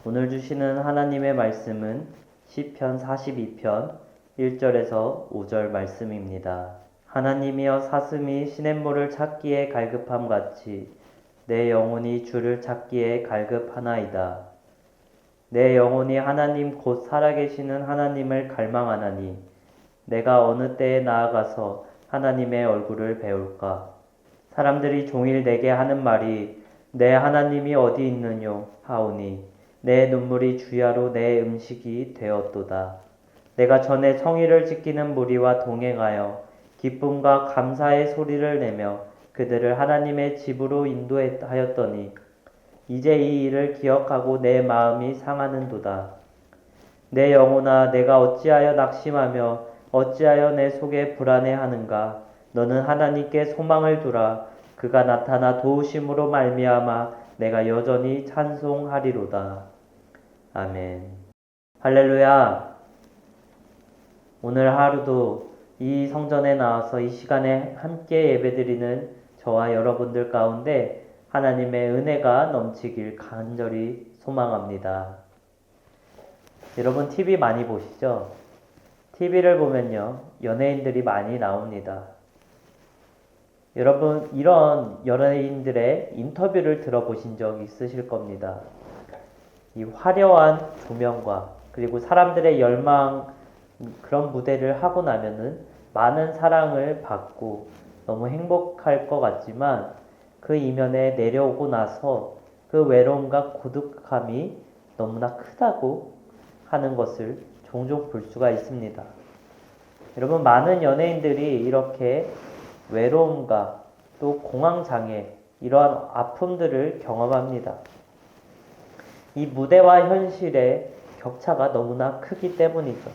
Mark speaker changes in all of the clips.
Speaker 1: 오늘 주시는 하나님의 말씀은 시편 42편 1절에서 5절 말씀입니다. 하나님이여 사슴이 시냇물을 찾기에 갈급함 같이 내 영혼이 주를 찾기에 갈급하나이다. 내 영혼이 하나님 곧 살아계시는 하나님을 갈망하나니 내가 어느 때에 나아가서 하나님의 얼굴을 배울까? 사람들이 종일 내게 하는 말이 내 하나님이 어디 있느뇨 하오니 내 눈물이 주야로 내 음식이 되었도다. 내가 전에 성의를 지키는 무리와 동행하여 기쁨과 감사의 소리를 내며 그들을 하나님의 집으로 인도하였더니 이제 이 일을 기억하고 내 마음이 상하는도다. 내 영혼아 내가 어찌하여 낙심하며 어찌하여 내 속에 불안해하는가? 너는 하나님께 소망을 두라. 그가 나타나 도우심으로 말미암아 내가 여전히 찬송하리로다. 아멘. 할렐루야. 오늘 하루도 이 성전에 나와서 이 시간에 함께 예배드리는 저와 여러분들 가운데 하나님의 은혜가 넘치길 간절히 소망합니다. 여러분 TV 많이 보시죠? TV를 보면요, 연예인들이 많이 나옵니다. 여러분, 이런 연예인들의 인터뷰를 들어보신 적 있으실 겁니다. 이 화려한 조명과 그리고 사람들의 열망, 그런 무대를 하고 나면은 많은 사랑을 받고 너무 행복할 것 같지만 그 이면에 내려오고 나서 그 외로움과 고독함이 너무나 크다고 하는 것을 종종 볼 수가 있습니다. 여러분, 많은 연예인들이 이렇게 외로움과 또 공황장애, 이러한 아픔들을 경험합니다. 이 무대와 현실의 격차가 너무나 크기 때문이죠.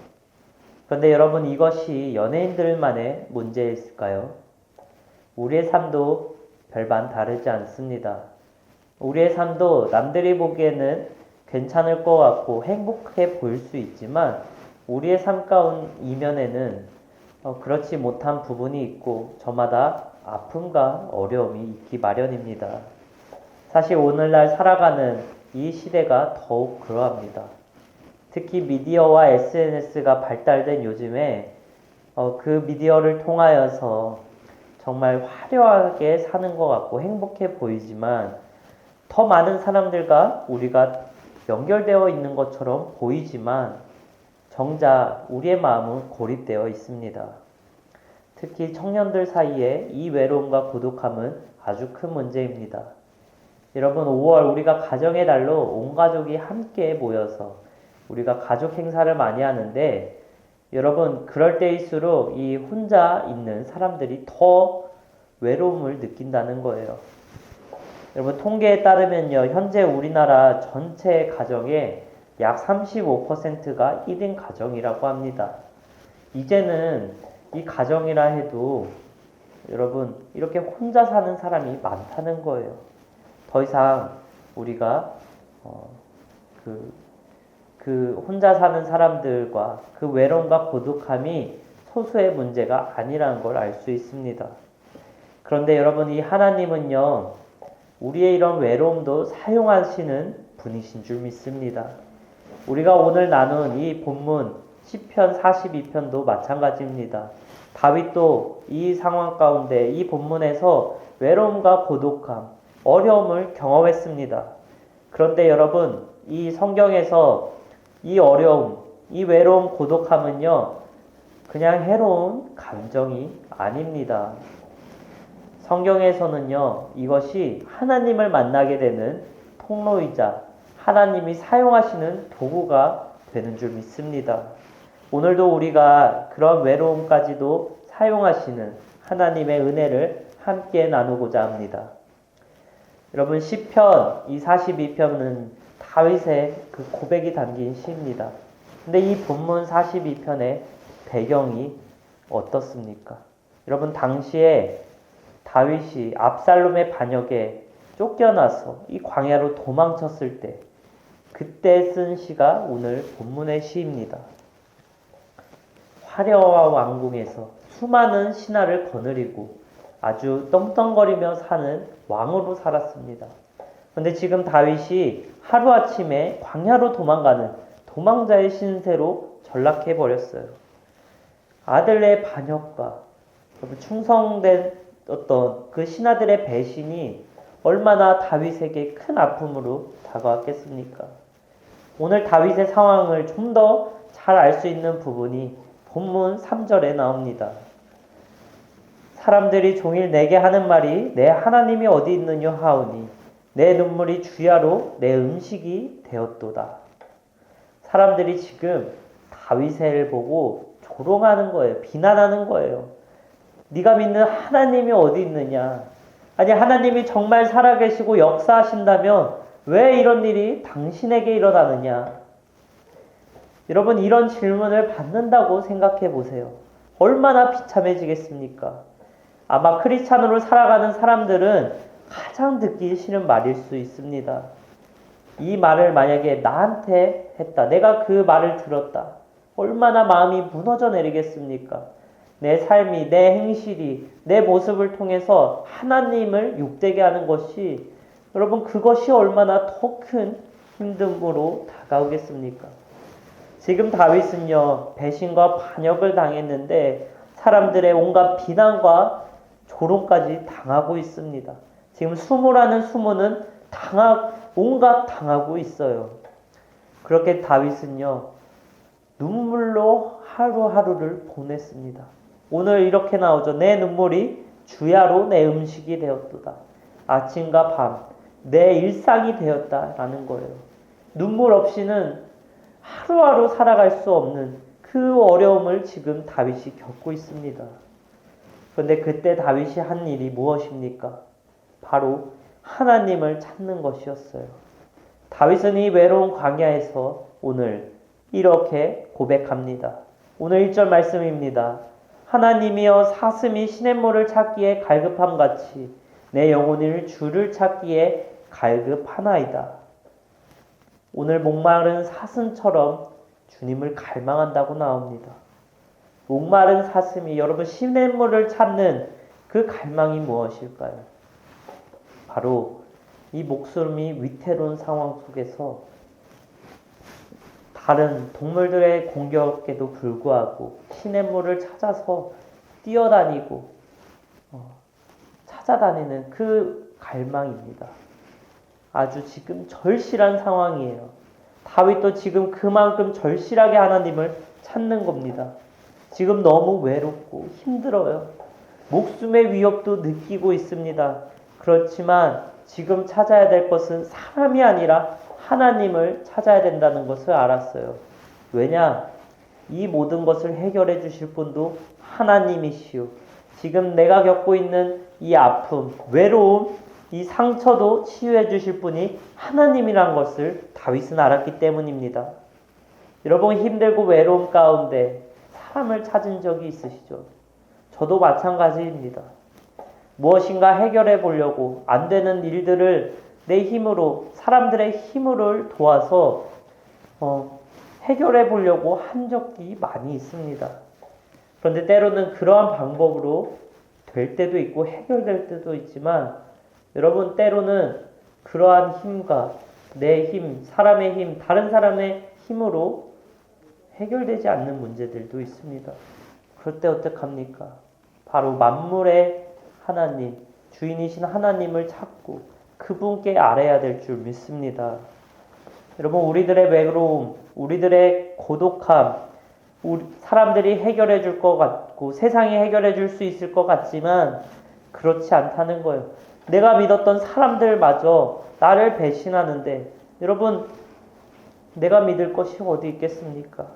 Speaker 1: 그런데 여러분, 이것이 연예인들만의 문제일까요? 우리의 삶도 별반 다르지 않습니다. 우리의 삶도 남들이 보기에는 괜찮을 것 같고 행복해 보일 수 있지만 우리의 삶 가운 이면에는 그렇지 못한 부분이 있고 저마다 아픔과 어려움이 있기 마련입니다. 사실 오늘날 살아가는 이 시대가 더욱 그러합니다. 특히 미디어와 SNS가 발달된 요즘에 그 미디어를 통하여서 정말 화려하게 사는 것 같고 행복해 보이지만 더 많은 사람들과 우리가 연결되어 있는 것처럼 보이지만 정작 우리의 마음은 고립되어 있습니다. 특히 청년들 사이에 이 외로움과 고독함은 아주 큰 문제입니다. 여러분, 5월 우리가 가정의 달로 온 가족이 함께 모여서 우리가 가족 행사를 많이 하는데 여러분, 그럴 때일수록 이 혼자 있는 사람들이 더 외로움을 느낀다는 거예요. 여러분, 통계에 따르면요, 현재 우리나라 전체 가정의 약 35%가 1인 가정이라고 합니다. 이제는 이 가정이라 해도 여러분, 이렇게 혼자 사는 사람이 많다는 거예요. 더 이상 우리가 그 혼자 사는 사람들과 그 외로움과 고독함이 소수의 문제가 아니라는 걸 알 수 있습니다. 그런데 여러분, 이 하나님은요, 우리의 이런 외로움도 사용하시는 분이신 줄 믿습니다. 우리가 오늘 나눈 이 본문 시편 42편도 마찬가지입니다. 다윗도 이 상황 가운데 이 본문에서 외로움과 고독함, 어려움을 경험했습니다. 그런데 여러분, 이 성경에서 이 어려움, 이 외로움, 고독함은요, 그냥 해로운 감정이 아닙니다. 성경에서는요, 이것이 하나님을 만나게 되는 통로이자 하나님이 사용하시는 도구가 되는 줄 믿습니다. 오늘도 우리가 그런 외로움까지도 사용하시는 하나님의 은혜를 함께 나누고자 합니다. 여러분, 시편 이 42편은 다윗의 그 고백이 담긴 시입니다. 근데 이 본문 42편의 배경이 어떻습니까? 여러분, 당시에 다윗이 압살롬의 반역에 쫓겨나서 이 광야로 도망쳤을 때 그때 쓴 시가 오늘 본문의 시입니다. 화려한 왕궁에서 수많은 신하를 거느리고 아주 떵떵거리며 사는 왕으로 살았습니다. 그런데 지금 다윗이 하루아침에 광야로 도망가는 도망자의 신세로 전락해 버렸어요. 아들의 반역과 충성된 어떤 그 신하들의 배신이 얼마나 다윗에게 큰 아픔으로 다가왔겠습니까? 오늘 다윗의 상황을 좀 더 잘 알 수 있는 부분이 본문 3절에 나옵니다. 사람들이 종일 내게 하는 말이 내 하나님이 어디 있느냐 하오니 내 눈물이 주야로 내 음식이 되었도다. 사람들이 지금 다윗을 보고 조롱하는 거예요. 비난하는 거예요. 네가 믿는 하나님이 어디 있느냐? 아니 하나님이 정말 살아계시고 역사하신다면 왜 이런 일이 당신에게 일어나느냐? 여러분 이런 질문을 받는다고 생각해 보세요. 얼마나 비참해지겠습니까? 아마 크리스찬으로 살아가는 사람들은 가장 듣기 싫은 말일 수 있습니다. 이 말을 만약에 나한테 했다. 내가 그 말을 들었다. 얼마나 마음이 무너져 내리겠습니까? 내 삶이, 내 행실이, 내 모습을 통해서 하나님을 욕되게 하는 것이 여러분 그것이 얼마나 더 큰 힘듦으로 다가오겠습니까? 지금 다윗은요 배신과 반역을 당했는데 사람들의 온갖 비난과 조롱까지 당하고 있습니다. 지금 수모라는 수모는 온갖 당하고 있어요. 그렇게 다윗은요 눈물로 하루하루를 보냈습니다. 오늘 이렇게 나오죠. 내 눈물이 주야로 내 음식이 되었도다. 아침과 밤 내 일상이 되었다라는 거예요. 눈물 없이는 하루하루 살아갈 수 없는 그 어려움을 지금 다윗이 겪고 있습니다. 그런데 그때 다윗이 한 일이 무엇입니까? 바로 하나님을 찾는 것이었어요. 다윗은 이 외로운 광야에서 오늘 이렇게 고백합니다. 오늘 1절 말씀입니다. 하나님이여 사슴이 시냇물을 찾기에 갈급함같이 내 영혼을 주를 찾기에 갈급하나이다. 오늘 목마른 사슴처럼 주님을 갈망한다고 나옵니다. 목마른 사슴이 여러분 시냇물을 찾는 그 갈망이 무엇일까요? 바로 이 목숨이 위태로운 상황 속에서 다른 동물들의 공격에도 불구하고 시냇물을 찾아서 뛰어다니고 찾아다니는 그 갈망입니다. 아주 지금 절실한 상황이에요. 다윗도 지금 그만큼 절실하게 하나님을 찾는 겁니다. 지금 너무 외롭고 힘들어요. 목숨의 위협도 느끼고 있습니다. 그렇지만 지금 찾아야 될 것은 사람이 아니라 하나님을 찾아야 된다는 것을 알았어요. 왜냐? 이 모든 것을 해결해 주실 분도 하나님이시오. 지금 내가 겪고 있는 이 아픔, 외로움, 이 상처도 치유해 주실 분이 하나님이란 것을 다윗은 알았기 때문입니다. 여러분 힘들고 외로움 가운데 사람을 찾은 적이 있으시죠? 저도 마찬가지입니다. 무엇인가 해결해 보려고 안 되는 일들을 내 힘으로 사람들의 힘을 도와서 해결해 보려고 한 적이 많이 있습니다. 그런데 때로는 그러한 방법으로 될 때도 있고 해결될 때도 있지만 여러분 때로는 그러한 힘과 내 힘, 사람의 힘, 다른 사람의 힘으로 해결되지 않는 문제들도 있습니다. 그럴 때 어떡합니까? 바로 만물의 하나님, 주인이신 하나님을 찾고 그분께 아뢰야 될 줄 믿습니다. 여러분 우리들의 외로움, 우리들의 고독함, 사람들이 해결해 줄 것 같고 세상이 해결해 줄 수 있을 것 같지만 그렇지 않다는 거예요. 내가 믿었던 사람들마저 나를 배신하는데 여러분 내가 믿을 것이 어디 있겠습니까?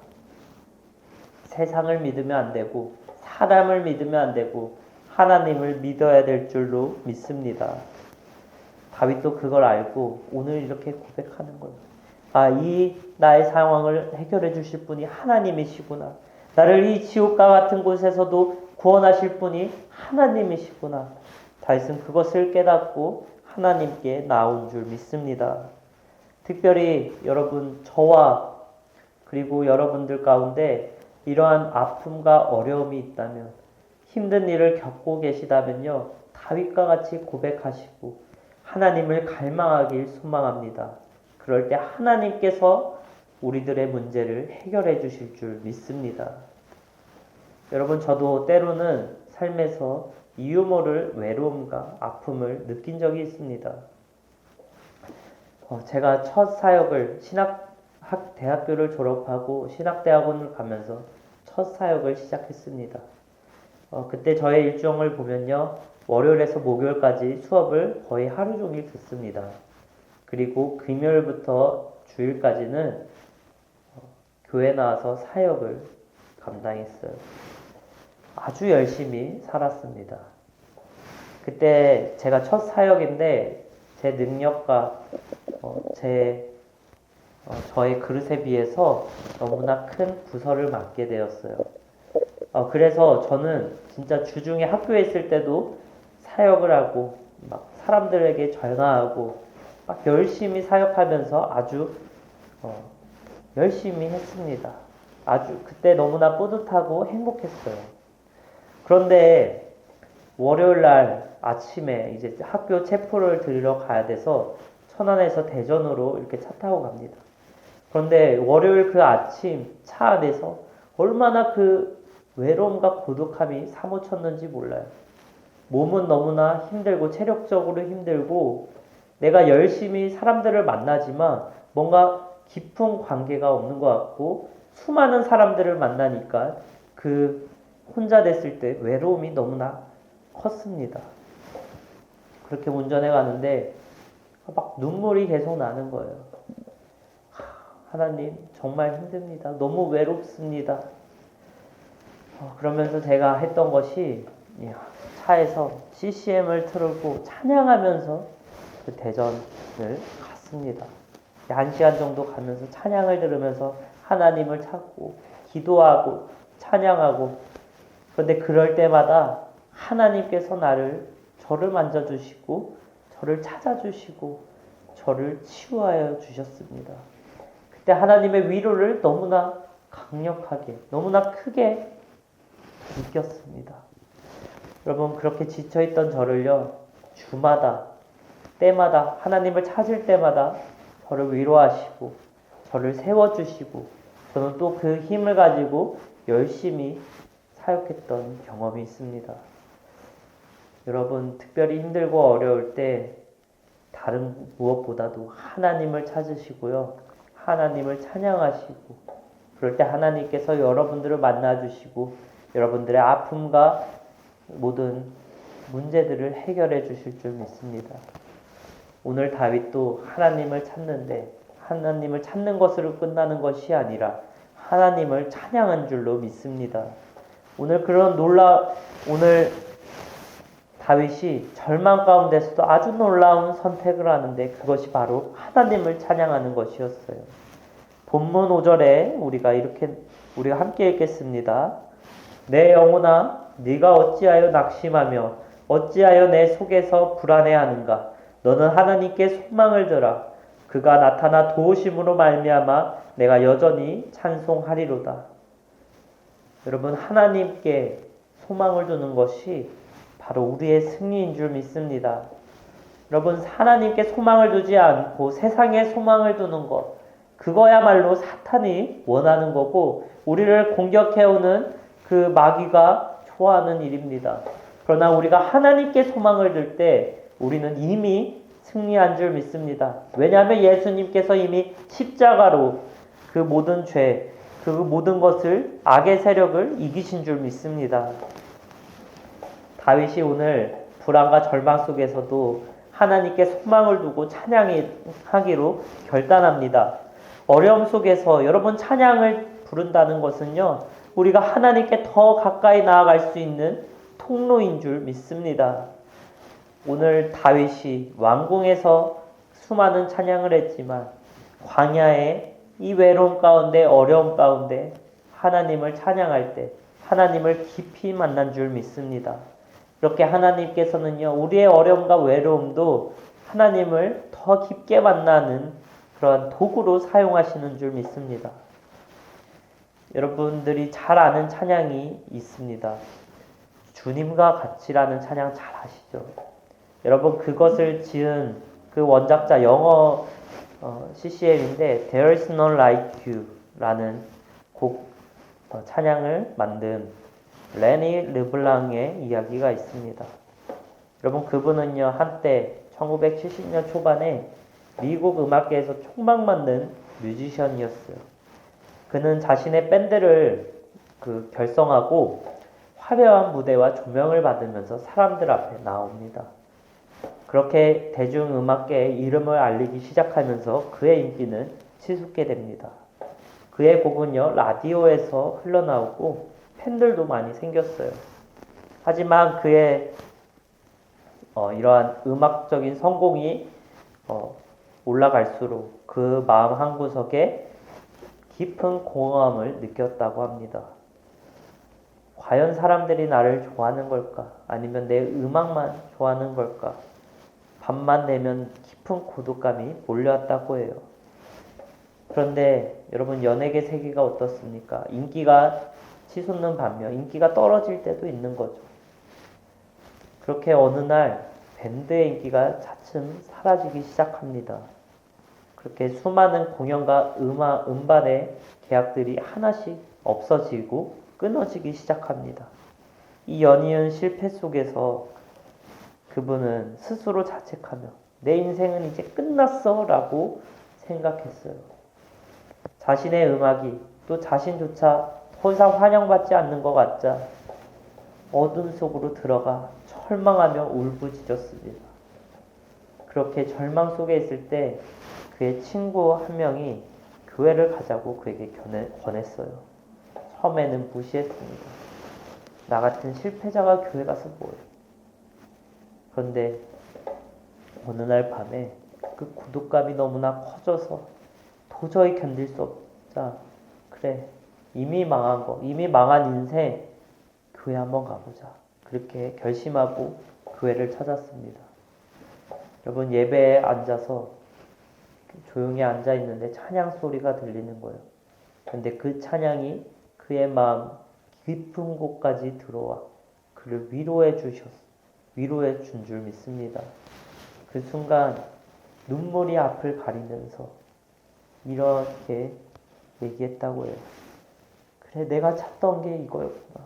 Speaker 1: 세상을 믿으면 안 되고 사람을 믿으면 안 되고 하나님을 믿어야 될 줄로 믿습니다. 다윗도 그걸 알고 오늘 이렇게 고백하는 거예요. 이 나의 상황을 해결해 주실 분이 하나님이시구나. 나를 이 지옥과 같은 곳에서도 구원하실 분이 하나님이시구나. 다윗은 그것을 깨닫고 하나님께 나온 줄 믿습니다. 특별히 여러분 저와 그리고 여러분들 가운데 이러한 아픔과 어려움이 있다면 힘든 일을 겪고 계시다면요. 다윗과 같이 고백하시고 하나님을 갈망하길 소망합니다. 그럴 때 하나님께서 우리들의 문제를 해결해 주실 줄 믿습니다. 여러분, 저도 때로는 삶에서 이유 모를 외로움과 아픔을 느낀 적이 있습니다. 제가 첫 사역을 대학교를 졸업하고 신학대학원을 가면서 첫 사역을 시작했습니다. 그때 저의 일정을 보면요, 월요일에서 목요일까지 수업을 거의 하루 종일 듣습니다. 그리고 금요일부터 주일까지는 교회 나와서 사역을 감당했어요. 아주 열심히 살았습니다. 그때 제가 첫 사역인데 제 능력과 저의 그릇에 비해서 너무나 큰 부서를 맡게 되었어요. 그래서 저는 진짜 주중에 학교에 있을 때도 사역을 하고 막 사람들에게 전화하고 막 열심히 사역하면서 아주 열심히 했습니다. 아주 그때 너무나 뿌듯하고 행복했어요. 그런데 월요일 날 아침에 이제 학교 체포를 들으러 가야 돼서 천안에서 대전으로 이렇게 차 타고 갑니다. 그런데 월요일 그 아침 차 안에서 얼마나 그 외로움과 고독함이 사무쳤는지 몰라요. 몸은 너무나 힘들고 체력적으로 힘들고 내가 열심히 사람들을 만나지만 뭔가 깊은 관계가 없는 것 같고 수많은 사람들을 만나니까 그 혼자 됐을 때 외로움이 너무나 컸습니다. 그렇게 운전해 가는데 막 눈물이 계속 나는 거예요. 하나님, 정말 힘듭니다. 너무 외롭습니다. 그러면서 제가 했던 것이 차에서 CCM을 틀고 찬양하면서 그 대전을 갔습니다. 1시간 정도 가면서 찬양을 들으면서 하나님을 찾고 기도하고 찬양하고, 그런데 그럴 때마다 하나님께서 저를 만져주시고 저를 찾아주시고 저를 치유하여 주셨습니다. 그때 하나님의 위로를 너무나 강력하게, 너무나 크게 느꼈습니다. 여러분, 그렇게 지쳐있던 저를요, 주마다, 때마다, 하나님을 찾을 때마다 저를 위로하시고 저를 세워주시고 저는 또 그 힘을 가지고 열심히 사역했던 경험이 있습니다. 여러분, 특별히 힘들고 어려울 때 다른 무엇보다도 하나님을 찾으시고요, 하나님을 찬양하시고, 그럴 때 하나님께서 여러분들을 만나주시고 여러분들의 아픔과 모든 문제들을 해결해 주실 줄 믿습니다. 오늘 다윗도 하나님을 찾는데 하나님을 찾는 것으로 끝나는 것이 아니라 하나님을 찬양한 줄로 믿습니다. 오늘 다윗이 절망 가운데서도 아주 놀라운 선택을 하는데 그것이 바로 하나님을 찬양하는 것이었어요. 본문 5절에 우리가 함께 읽겠습니다. 내 영혼아, 네가 어찌하여 낙심하며 어찌하여 내 속에서 불안해하는가? 너는 하나님께 소망을 들어 그가 나타나 도우심으로 말미암아 내가 여전히 찬송하리로다. 여러분, 하나님께 소망을 두는 것이 바로 우리의 승리인 줄 믿습니다. 여러분, 하나님께 소망을 두지 않고 세상에 소망을 두는 것, 그거야말로 사탄이 원하는 거고 우리를 공격해오는 그 마귀가 좋아하는 일입니다. 그러나 우리가 하나님께 소망을 둘 때 우리는 이미 승리한 줄 믿습니다. 왜냐하면 예수님께서 이미 십자가로 그 모든 죄, 그 모든 것을, 악의 세력을 이기신 줄 믿습니다. 다윗이 오늘 불안과 절망 속에서도 하나님께 소망을 두고 찬양하기로 결단합니다. 어려움 속에서 여러분, 찬양을 부른다는 것은요, 우리가 하나님께 더 가까이 나아갈 수 있는 통로인 줄 믿습니다. 오늘 다윗이 왕궁에서 수많은 찬양을 했지만 광야의 이 외로움 가운데, 어려움 가운데 하나님을 찬양할 때 하나님을 깊이 만난 줄 믿습니다. 이렇게 하나님께서는요, 우리의 어려움과 외로움도 하나님을 더 깊게 만나는 그러한 도구로 사용하시는 줄 믿습니다. 여러분들이 잘 아는 찬양이 있습니다. 주님과 같이라는 찬양 잘 아시죠? 여러분 그것을 지은 그 원작자 영어 CCM인데 There's None Like You 라는 곡 찬양을 만든 레니 르블랑의 이야기가 있습니다. 여러분 그분은요 한때 1970년 초반에 미국 음악계에서 촉망받는 뮤지션이었어요. 그는 자신의 밴드를 결성하고 화려한 무대와 조명을 받으면서 사람들 앞에 나옵니다. 그렇게 대중음악계에 이름을 알리기 시작하면서 그의 인기는 치솟게 됩니다. 그의 곡은요 라디오에서 흘러나오고 팬들도 많이 생겼어요. 하지만 그의 이러한 음악적인 성공이 올라갈수록 그 마음 한구석에 깊은 공허함을 느꼈다고 합니다. 과연 사람들이 나를 좋아하는 걸까? 아니면 내 음악만 좋아하는 걸까? 밤만 되면 깊은 고독감이 몰려왔다고 해요. 그런데 여러분 연예계 세계가 어떻습니까? 인기가 치솟는 반면 인기가 떨어질 때도 있는 거죠. 그렇게 어느 날 밴드의 인기가 차츰 사라지기 시작합니다. 그렇게 수많은 공연과 음반의 계약들이 하나씩 없어지고 끊어지기 시작합니다. 이 연이은 실패 속에서 그분은 스스로 자책하며 내 인생은 이제 끝났어 라고 생각했어요. 자신의 음악이 또 자신조차 더 이상 환영받지 않는 것 같자 어둠 속으로 들어가 절망하며 울부짖었습니다. 그렇게 절망 속에 있을 때 그의 친구 한 명이 교회를 가자고 그에게 권했어요. 처음에는 무시했습니다. 나 같은 실패자가 교회 가서 뭐해. 그런데 어느 날 밤에 그 고독감이 너무나 커져서 도저히 견딜 수 없자 그래 이미 망한 인생 교회 한번 가보자. 그렇게 결심하고 교회를 찾았습니다. 여러분 예배에 앉아서 조용히 앉아 있는데 찬양 소리가 들리는 거예요. 그런데 그 찬양이 그의 마음 깊은 곳까지 들어와 그를 위로해 준 줄 믿습니다. 그 순간 눈물이 앞을 가리면서 이렇게 얘기했다고 해요. 그래 내가 찾던 게 이거였구나.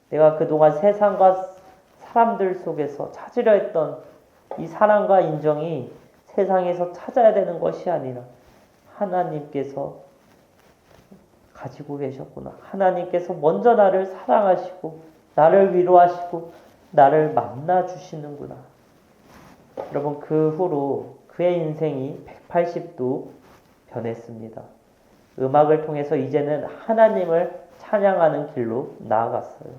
Speaker 1: 내가 그동안 세상과 사람들 속에서 찾으려 했던 이 사랑과 인정이 세상에서 찾아야 되는 것이 아니라 하나님께서 가지고 계셨구나. 하나님께서 먼저 나를 사랑하시고 나를 위로하시고 나를 만나주시는구나. 여러분 그 후로 그의 인생이 180도 변했습니다. 음악을 통해서 이제는 하나님을 찬양하는 길로 나아갔어요.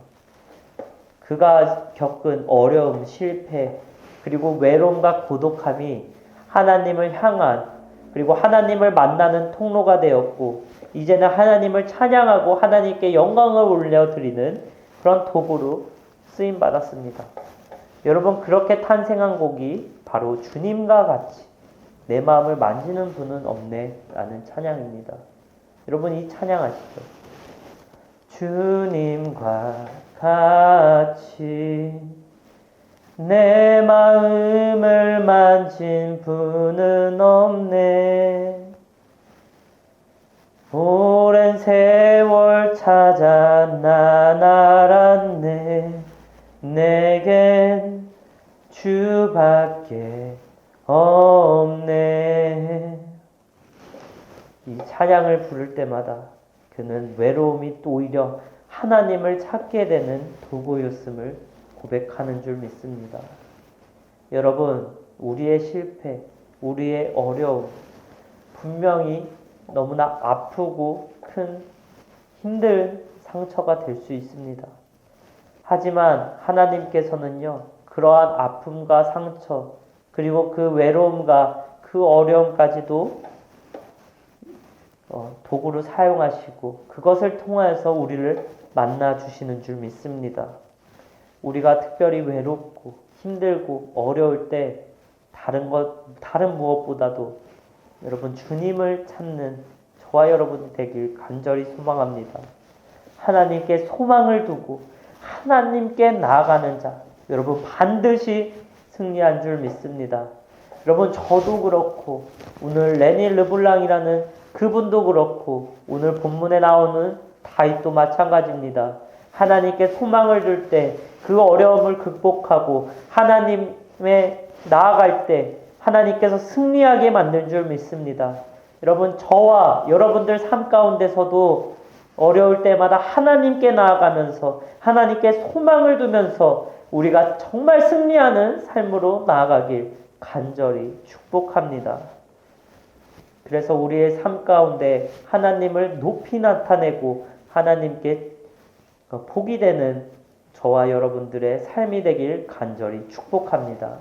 Speaker 1: 그가 겪은 어려움, 실패, 그리고 외로움과 고독함이 하나님을 향한 그리고 하나님을 만나는 통로가 되었고 이제는 하나님을 찬양하고 하나님께 영광을 올려드리는 그런 도구로 쓰임받았습니다. 여러분 그렇게 탄생한 곡이 바로 주님과 같이 내 마음을 만지는 분은 없네 라는 찬양입니다. 여러분 이 찬양 아시죠? 주님과 같이 내 마음을 만진 분은 없네. 오랜 세월 찾아 난 알았네. 내겐 주밖에 없네. 이 찬양을 부를 때마다 그는 외로움이 또 오히려 하나님을 찾게 되는 도구였음을 고백하는 줄 믿습니다. 여러분, 우리의 실패, 우리의 어려움, 분명히 너무나 아프고 큰 힘든 상처가 될 수 있습니다. 하지만 하나님께서는요, 그러한 아픔과 상처, 그리고 그 외로움과 그 어려움까지도 도구로 사용하시고 그것을 통해서 우리를 만나주시는 줄 믿습니다. 우리가 특별히 외롭고 힘들고 어려울 때 다른 무엇보다도 여러분 주님을 찾는 저와 여러분이 되길 간절히 소망합니다. 하나님께 소망을 두고 하나님께 나아가는 자, 여러분 반드시 승리한 줄 믿습니다. 여러분, 저도 그렇고 오늘 레니 르블랑이라는 그분도 그렇고 오늘 본문에 나오는 다윗도 마찬가지입니다. 하나님께 소망을 줄 때 그 어려움을 극복하고 하나님에 나아갈 때 하나님께서 승리하게 만든 줄 믿습니다. 여러분, 저와 여러분들 삶 가운데서도 어려울 때마다 하나님께 나아가면서 하나님께 소망을 두면서 우리가 정말 승리하는 삶으로 나아가길 간절히 축복합니다. 그래서 우리의 삶 가운데 하나님을 높이 나타내고 하나님께 복이 되는 저와 여러분들의 삶이 되길 간절히 축복합니다.